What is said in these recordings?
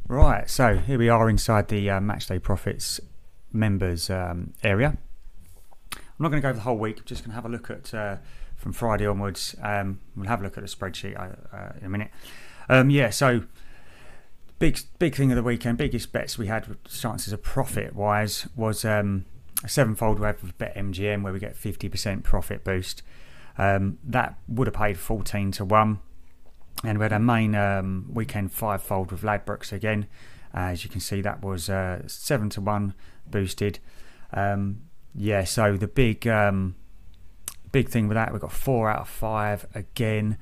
Right, so here we are inside the Matchday Profits members area. I'm not going to go over the whole week, I'm just going to have a look at from Friday onwards. We'll have a look at the spreadsheet in a minute. So big thing of the weekend, biggest bets we had with chances of profit wise was a sevenfold we had with BetMGM where we get 50% profit boost. That would have paid 14 to 1. And we had a main weekend fivefold with Ladbrokes again. As you can see, that was 7 to 1 boosted. So the big thing with that, we've got 4 out of 5 again.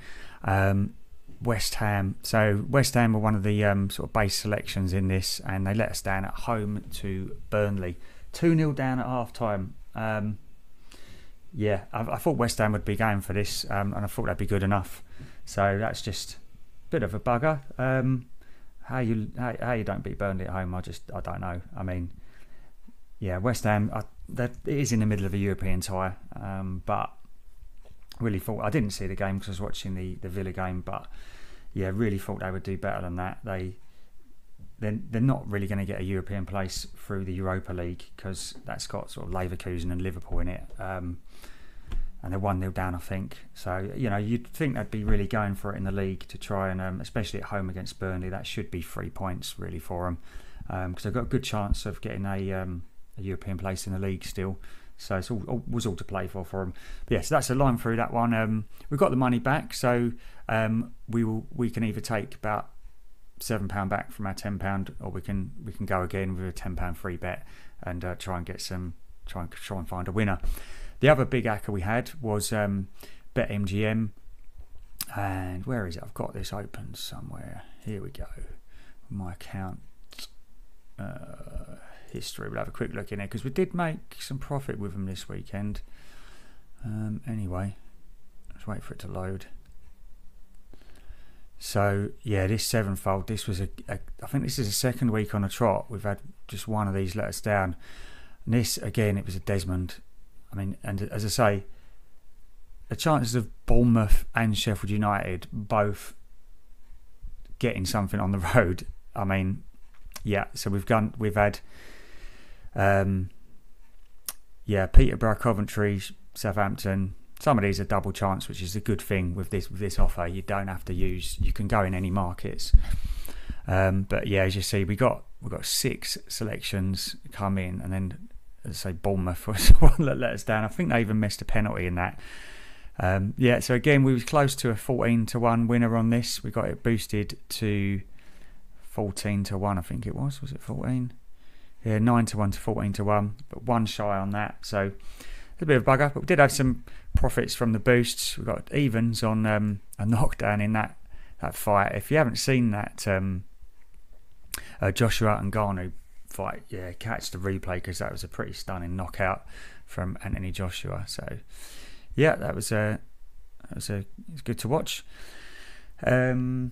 West Ham. So West Ham were one of the sort of base selections in this, and they let us down at home to Burnley. 2-0 down at half time. I thought West Ham would be going for this, and I thought that'd be good enough. So that's just a bit of a bugger. How you don't beat Burnley at home, I don't know. I mean, yeah, West Ham, it is in the middle of a European tie, but really thought, I didn't see the game because I was watching the Villa game, but yeah, really thought they would do better than that. They're not really going to get a European place through the Europa League because that's got sort of Leverkusen and Liverpool in it. And they're 1-0 down, I think. So, you'd think they'd be really going for it in the league to try and, especially at home against Burnley, that should be 3 points really for them. Because they've got a good chance of getting a European place in the league still. So it was all to play for them. But so that's a line through that one. We've got the money back, so we can either take about £7 back from our £10, or we can go again with a £10 free bet and try and find a winner. The other big acca we had was BetMGM, and where is it? I've got this open somewhere. Here we go. My account history. We'll have a quick look in it because we did make some profit with them this weekend. Anyway, let's wait for it to load. So yeah, this sevenfold. This was I think this is the second week on a trot. We've had just one of these let us down. And this again, it was a Desmond. I mean, and as I say, the chances of Bournemouth and Sheffield United both getting something on the road. I mean, yeah. So we've had, Peterborough, Coventry, Southampton. Some of these are double chance, which is a good thing with this offer. You don't have to use. You can go in any markets. But yeah, as you see, we've got 6 selections come in, and then, as I say, Bournemouth was one that let us down. I think they even missed a penalty in that. So again, we was close to a 14 to 1 winner on this. We got it boosted to 14 to 1, I think it was. Was it 14? Yeah, 9 to 1 to 14 to 1, but one shy on that. So it's a bit of a bugger, but we did have some profits from the boosts. We got evens on a knockdown in that fight. If you haven't seen that Joshua and Ngannou fight, catch the replay because that was a pretty stunning knockout from Anthony Joshua. So yeah, it was good to watch. The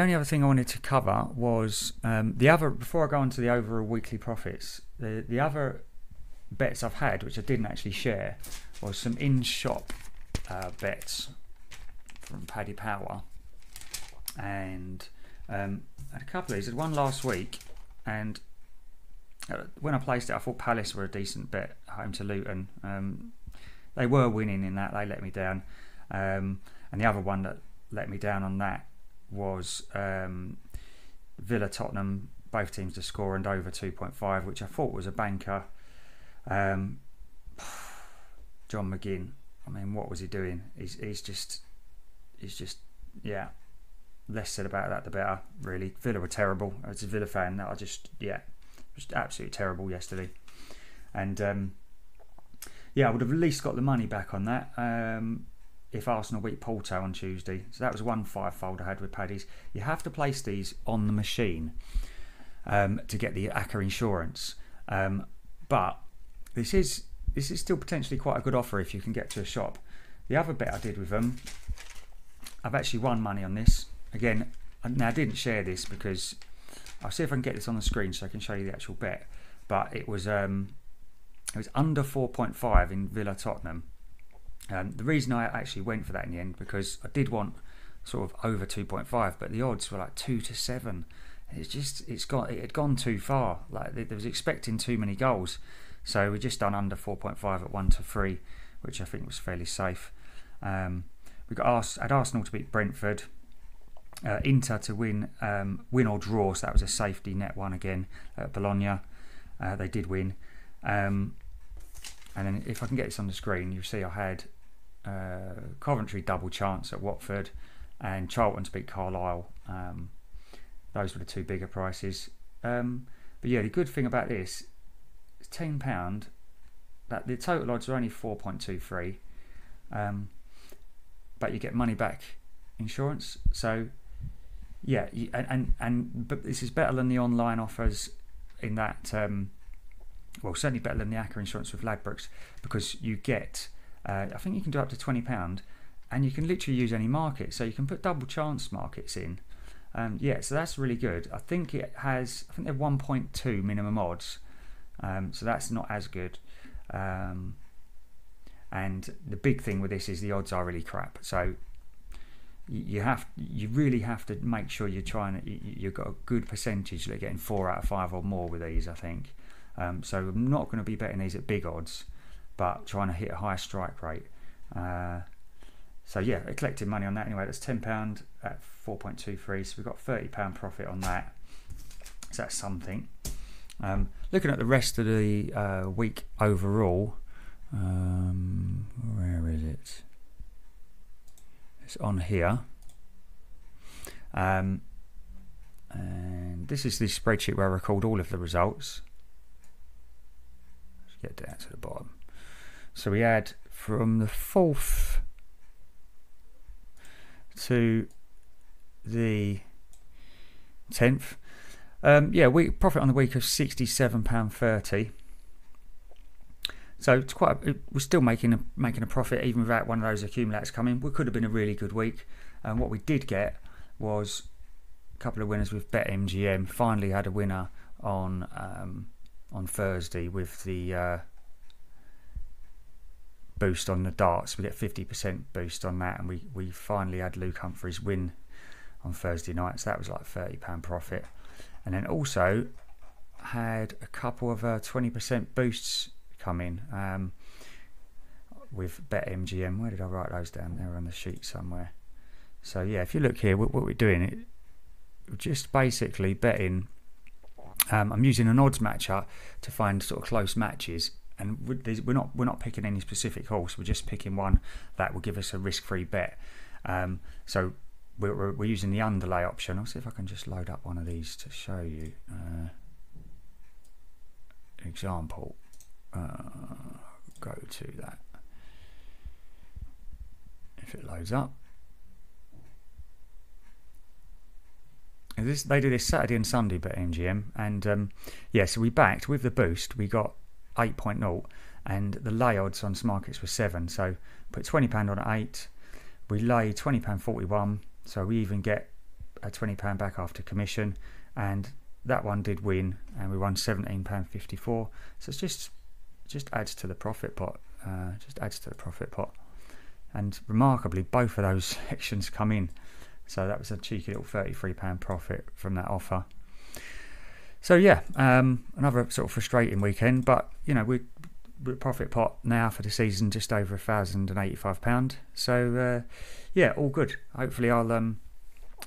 only other thing I wanted to cover was before I go on to the overall weekly profits, the other bets I've had, which I didn't actually share, was some in-shop bets from Paddy Power, and I had a couple of these. I had one last week, and when I placed it, I thought Palace were a decent bet home to Luton. They were winning in that. They let me down, and the other one that let me down on that was Villa Tottenham, both teams to score and over 2.5, which I thought was a banker. John McGinn, I mean, what was he doing? He's just less said about that the better, really. Villa were terrible. As a Villa fan, that just absolutely terrible yesterday. And I would have at least got the money back on that if Arsenal beat Porto on Tuesday. So that was one fivefold I had with Paddy's. You have to place these on the machine to get the ACCA insurance. But this is still potentially quite a good offer if you can get to a shop. The other bet I did with them, I've actually won money on this. Again, now I didn't share this because I'll see if I can get this on the screen so I can show you the actual bet. But it was under 4.5 in Villa Tottenham. The reason I actually went for that in the end, because I did want sort of over 2.5, but the odds were like 2 to 7. it had gone too far. Like they was expecting too many goals, so we just done under 4.5 at 1-3, which I think was fairly safe. We had Arsenal to beat Brentford, Inter to win or draw, so that was a safety net one again at Bologna. They did win, and then if I can get this on the screen, you'll see I had Coventry double chance at Watford and Charlton to beat Carlisle. Those were the two bigger prices. But yeah, the good thing about this is £10. That the total odds are only 4.23, but you get money back insurance. So yeah, but this is better than the online offers in that. Well, certainly better than the ACCA insurance with Ladbrokes, because you get. I think you can do up to £20, and you can literally use any market. So you can put double chance markets in. Yeah, so that's really good. I think they're 1.2 minimum odds, so that's not as good. And the big thing with this is the odds are really crap. So you really have to make sure you've got a good percentage, like getting 4 out of 5 or more with these, I think. So I'm not going to be betting these at big odds, but trying to hit a high strike rate. So yeah, I collected money on that anyway. That's £10 at 4.23, so we've got £30 profit on that. So that's something. Looking at the rest of the week overall, where is it? It's on here. And this is the spreadsheet where I record all of the results. Let's get down to the bottom. So we had from the 4th to the 10th. We profit on the week of £67.30. So it's we're still making a profit even without one of those accumulators coming. It could have been a really good week. And what we did get was a couple of winners with BetMGM. Finally had a winner on Thursday with the boost on the darts. We get 50% boost on that, and we finally had Luke Humphries win on Thursday night, so that was like £30 profit. And then also had a couple of 20% boosts come in with BetMGM. Where did I write those down? They were on the sheet somewhere. So yeah, if you look here, what we're doing, we're just basically betting. I'm using an odds matcher to find sort of close matches, and we're not picking any specific horse. We're just picking one that will give us a risk-free bet. So we're using the underlay option. I'll see if I can just load up one of these to show you an example. Go to that if it loads up. They do this Saturday and Sunday BetMGM, and so we backed with the boost. We got 8.0, and the lay odds on markets were 7. So put £20 on at 8. We lay £20.41, so we even get a £20 back after commission, and that one did win, and we won £17.54. So it's just adds to the profit pot. And remarkably, both of those sections come in. So that was a cheeky little £33 profit from that offer. So yeah, another sort of frustrating weekend, but you know, we're profit pot now for the season just over £1,085. So yeah, all good. Hopefully I'll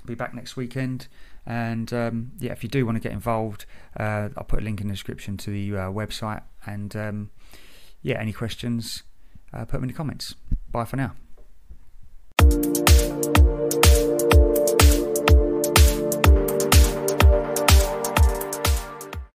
be back next weekend, and if you do want to get involved, I'll put a link in the description to the website, and any questions, put them in the comments. Bye for now.